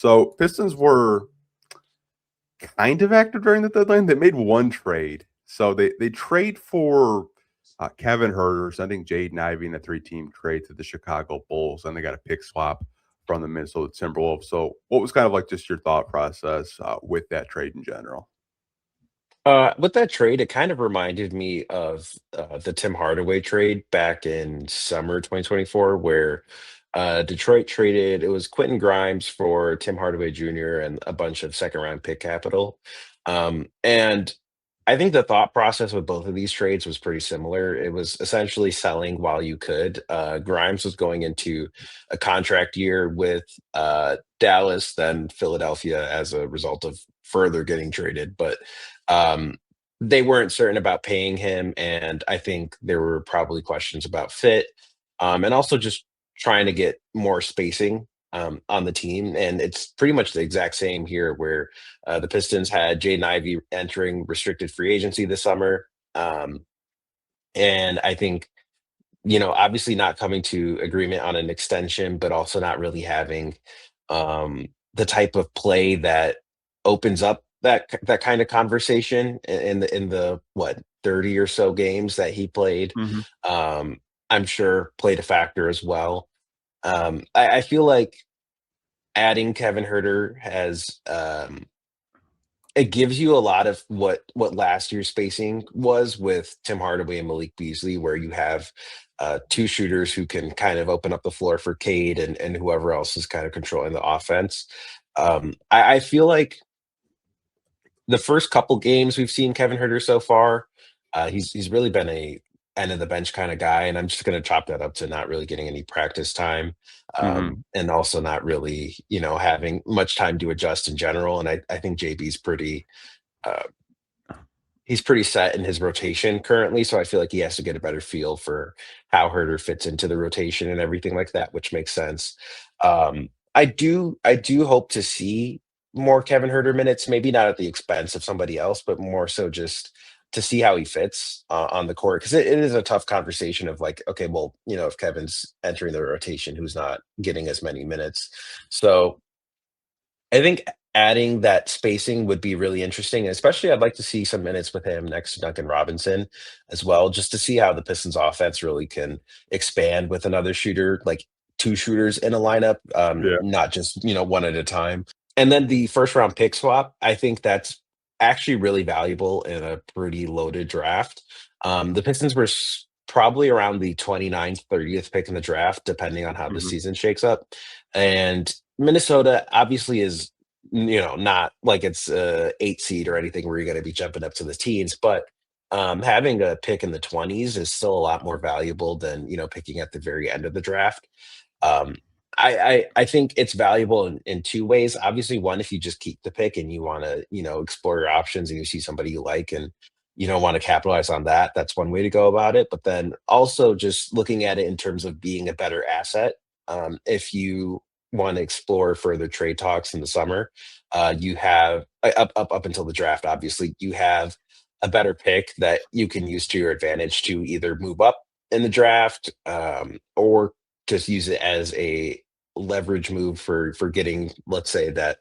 So Pistons were kind of active during the deadline. They made one trade. So they trade for Kevin Huerter, sending Jaden Ivey in a three-team trade to the Chicago Bulls, and they got a pick swap from the Minnesota Timberwolves. So what was kind of like just your thought process with that trade in general? With that trade, it kind of reminded me of the Tim Hardaway trade back in summer 2024, where Detroit traded, it was Quentin Grimes for Tim Hardaway Jr. and a bunch of second round pick capital. And I think the thought process with both of these trades was pretty similar. It was essentially selling while you could. Grimes was going into a contract year with Dallas, then Philadelphia as a result of further getting traded. But um, they weren't certain about paying him, and I think there were probably questions about fit, and also just trying to get more spacing on the team. And it's pretty much the exact same here, where the Pistons had Jaden Ivey entering restricted free agency this summer, and I think obviously not coming to agreement on an extension, but also not really having the type of play that opens up that kind of conversation in the what 30 or so games that he played. Mhm. I'm sure played a factor as well. I feel like adding Kevin Herter has it gives you a lot of what last year's spacing was with Tim Hardaway and Malik Beasley, where you have two shooters who can kind of open up the floor for Cade and whoever else is kind of controlling the offense. I feel like the first couple games we've seen Kevin Herter so far, he's really been a end of the bench kind of guy, and I'm just going to chop that up to not really getting any practice time, Mhm. and also not really having much time to adjust in general. And I think JB's pretty uh, he's pretty set in his rotation currently, so I feel like he has to get a better feel for how Herter fits into the rotation and everything like that, which makes sense. I do hope to see more Kevin Herter minutes, maybe not at the expense of somebody else, but more so just to see how he fits on the court, because it is a tough conversation of like, okay, well, if Kevin's entering the rotation, who's not getting as many minutes? So I think adding that spacing would be really interesting, and especially I'd like to see some minutes with him next to Duncan Robinson as well, just to see how the Pistons offense really can expand with another shooter, like two shooters in a lineup, Yeah. not just one at a time. And then the first round pick swap, I think that's actually really valuable in a pretty loaded draft. The Pistons were probably around the 29th, 30th pick in the draft, depending on how the Mhm. season shakes up. And Minnesota obviously is, not like it's a 8 seed or anything where you're going to be jumping up to the teens, but having a pick in the 20s is still a lot more valuable than picking at the very end of the draft. Um, I think it's valuable in two ways. Obviously, one, if you just keep the pick and you want to explore your options and you see somebody you like and you don't want to capitalize on that, that's one way to go about it. But then also just looking at it in terms of being a better asset. If you want to explore further trade talks in the summer, you have up until the draft. Obviously, you have a better pick that you can use to your advantage to either move up in the draft, or just use it as a leverage move for getting, let's say, that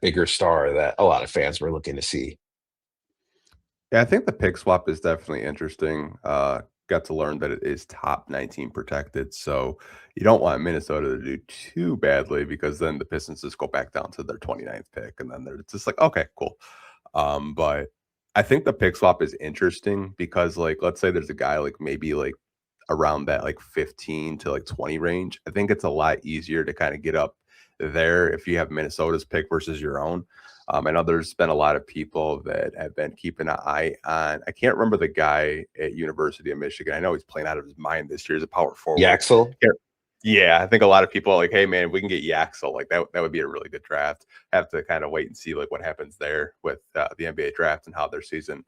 bigger star that a lot of fans were looking to see. Yeah, I think the pick swap is definitely interesting. Got to learn that it is top 19 protected, so you don't want Minnesota to do too badly because then the Pistons just go back down to their 29th pick, and then they're just like, okay, cool. But I think the pick swap is interesting because, like, let's say there's a guy like maybe like around that like 15 to like 20 range. I think it's a lot easier to kind of get up there if you have Minnesota's pick versus your own. I know there's been a lot of people that have been keeping an eye on. I can't remember the guy at University of Michigan. I know he's playing out of his mind this year as a power forward. Yaxel. Yeah, I think a lot of people are like, hey man, we can get Yaxel. Like that would be a really good draft. Have to kind of wait and see like what happens there with the NBA draft and how their season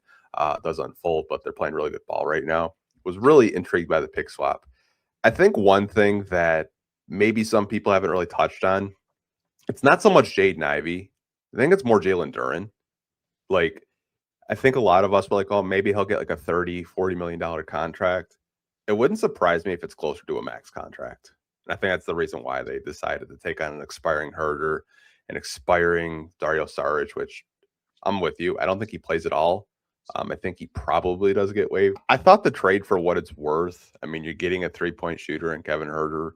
does unfold. But they're playing really good ball right now. Was really intrigued by the pick swap. I think one thing that maybe some people haven't really touched on, it's not so much Jaden Ivey. I think it's more Jalen Duren. Like, I think a lot of us were like, oh, maybe he'll get like a 30, $40 million contract. It wouldn't surprise me if it's closer to a max contract. And I think that's the reason why they decided to take on an expiring Herter an expiring Dario Saric, which I'm with you. I don't think he plays at all. I think he probably does get waived. I thought the trade for what it's worth. I mean, you're getting a 3-point shooter in Kevin Huerter,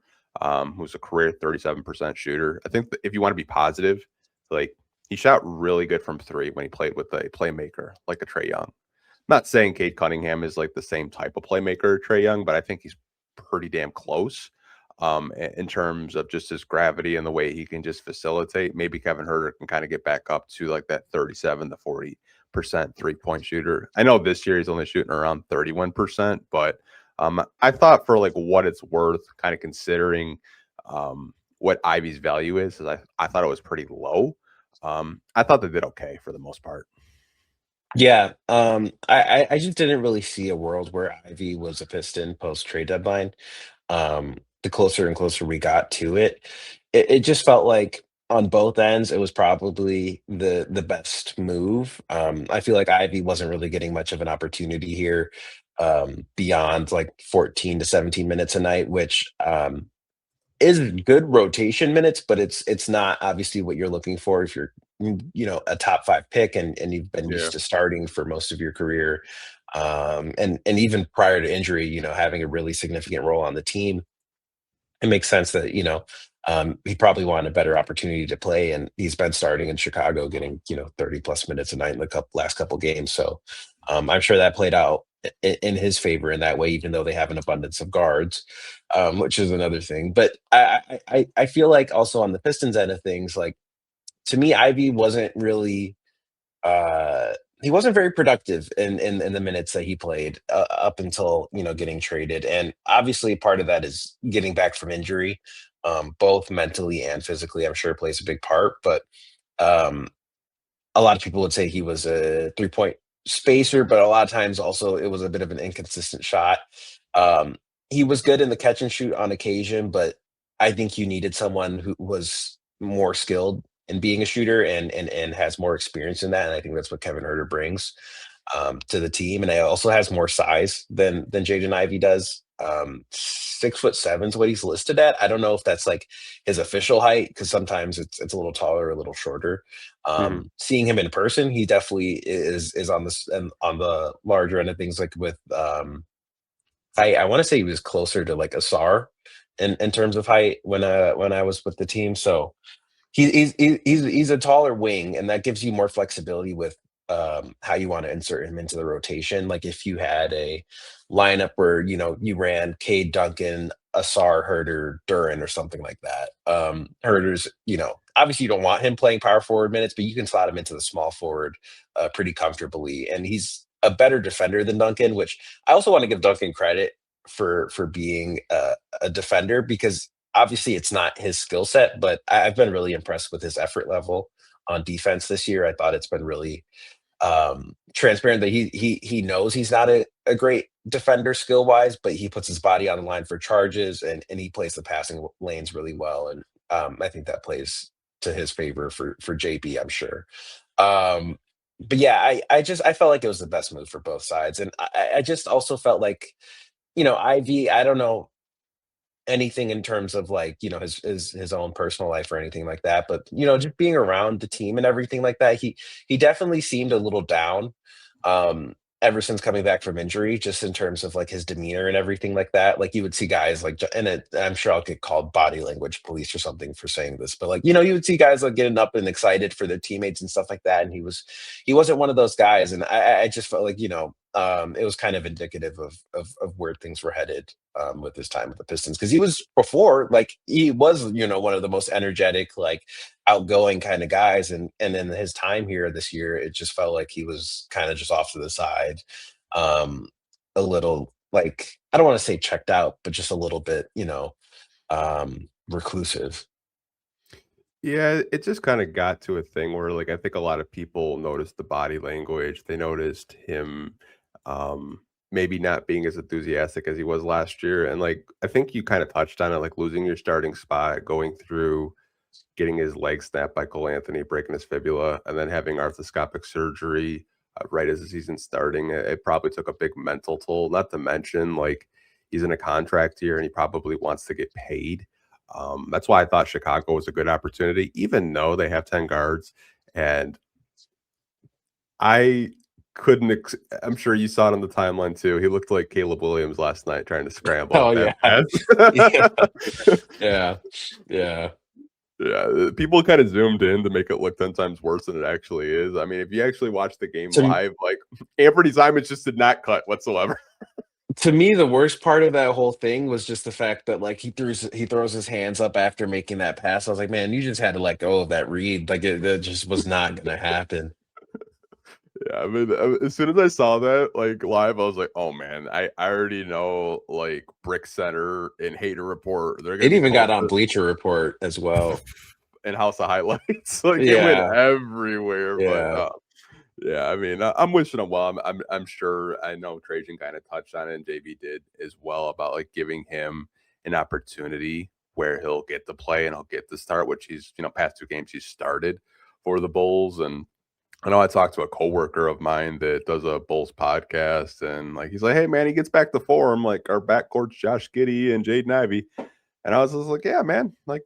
who's a career 37% shooter. I think that if you want to be positive, like he shot really good from three when he played with a playmaker like a Trae Young. I'm not saying Cade Cunningham is like the same type of playmaker Trae Young, but I think he's pretty damn close in terms of just his gravity and the way he can just facilitate. Maybe Kevin Huerter can kind of get back up to like that 37 to 40% 3-point shooter. I know this year he's only shooting around 31%, but I thought for like what it's worth, kind of considering what Ivy's value is I thought it was pretty low. I thought they did okay for the most part. Yeah, I just didn't really see a world where Ivy was a Piston post trade deadline. The closer and closer we got to it, it just felt like on both ends it was probably the best move. I feel like Ivy wasn't really getting much of an opportunity here beyond like 14 to 17 minutes a night, which is good rotation minutes, but it's not obviously what you're looking for if you're a top five pick and you've been Yeah. used to starting for most of your career. And even prior to injury, having a really significant role on the team, it makes sense that he probably wanted a better opportunity to play, and he's been starting in Chicago, getting 30 plus minutes a night in the last couple games. So I'm sure that played out in his favor in that way, even though they have an abundance of guards, which is another thing. But I feel like also on the Pistons end of things, like to me, Ivy wasn't really uh, he wasn't very productive in the minutes that he played up until getting traded, and obviously part of that is getting back from injury, both mentally and physically. I'm sure plays a big part, but um, a lot of people would say he was a 3-point spacer, but a lot of times also it was a bit of an inconsistent shot. Um, he was good in the catch and shoot on occasion, but I think you needed someone who was more skilled in being a shooter and has more experience in that. And I think that's what Kevin Herter brings to the team. And he also has more size than Jaden Ivey does. 6'7" is what he's listed at. I don't know if that's like his official height because sometimes it's a little taller, a little shorter. Mhm. Seeing him in person, he definitely is on this and on the larger end of things. Like with I want to say he was closer to like Asar in terms of height when I was with the team. So he's a taller wing, and that gives you more flexibility with how you want to insert him into the rotation. Like if you had a lineup where you ran Cade Duncan, Asar, Herter, Duran, or something like that. Herter's obviously you don't want him playing power forward minutes, but you can slot him into the small forward pretty comfortably, and he's a better defender than Duncan. Which I also want to give Duncan credit for being a defender because obviously it's not his skill set, but I've been really impressed with his effort level on defense this year. I thought it's been really transparent that he knows he's not a great defender skill wise, but he puts his body on the line for charges and he plays the passing lanes really well. And I think that plays to his favor for JB, I'm sure. Um, but yeah, I felt like it was the best move for both sides. And I just also felt like, Ivy, I don't know anything in terms of like his own personal life or anything like that, but just being around the team and everything like that, he definitely seemed a little down ever since coming back from injury, just in terms of like his demeanor and everything like that. Like you would see guys like I'm sure I'll get called body language police or something for saying this, but like you would see guys like getting up and excited for their teammates and stuff like that, and he wasn't one of those guys. And I just felt like it was kind of indicative of where things were headed with his time with the Pistons, because he was before, like he was one of the most energetic, like outgoing kind of guys, and in his time here this year it just felt like he was kind of just off to the side, um a little, like, I don't want to say checked out, but just a little bit reclusive. Yeah, it just kind of got to a thing where, like, I think a lot of people noticed the body language. They noticed him, um, maybe not being as enthusiastic as he was last year. And like, I think you kind of touched on it, like losing your starting spot, going through getting his leg snapped by Cole Anthony, breaking his fibula, and then having arthroscopic surgery right as the season's starting. It probably took a big mental toll. Not to mention, like, he's in a contract here and he probably wants to get paid. That's why I thought Chicago was a good opportunity, even though they have 10 guards. And I couldn't ex I'm sure you saw it on the timeline too. He looked like Caleb Williams last night trying to scramble Oh that yeah. Yeah. pass. Yeah. Yeah. Yeah, people kinda zoomed in to make it look 10 times worse than it actually is. I mean, if you actually watch the game To live, like, Anthony Simons just did not cut whatsoever. to me, the worst part of that whole thing was just the fact that, like, he throws his hands up after making that pass. I was like, "Man, you just had to let go of that read." Like, that just was not gonna happen. Yeah, I mean, as soon as I saw that, like, live, I was like, "Oh, man, I already know, like, Brick Center and Hater Report, they're gonna It be even got posted." on Bleacher Report as well. And House of Highlights, like, it went Yeah, everywhere, but, yeah, yeah, I mean, I'm wishing him well. I'm sure I know Trajan kinda touched on it, and JB did as well about, like, giving him an opportunity where he'll get to play and he'll get to start, which he's past 2 games he's started for the Bulls, and I know I talked to a coworker of mine that does a Bulls podcast, and, like, he's like, "Hey, man, he gets back to form, like, our backcourt's Josh Giddey and Jaden Ivey." And I was just like, "Yeah, man, like,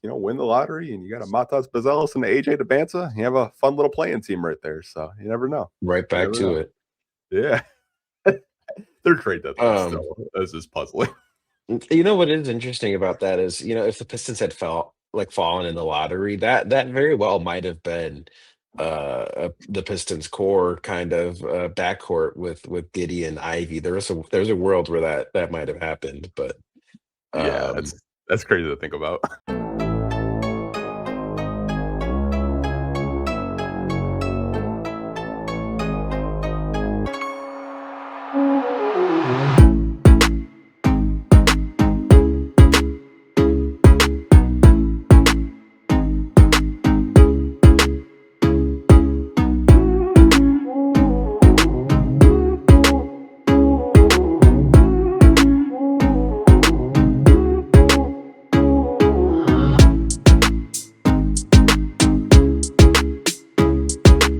win the lottery and you got a Matas Bazelis and a AJ Debinca, you have a fun little playing team right there, so you never know. right You back never to know." it. Yeah. Their trade deadline Um, still is just puzzling. you know what is interesting about that is, if the Pistons had fallen in the lottery, that very well might have been the Pistons core kind of backcourt with Giddey and Ivy. There's a world where that might have happened, but Yeah, um that's crazy to think about.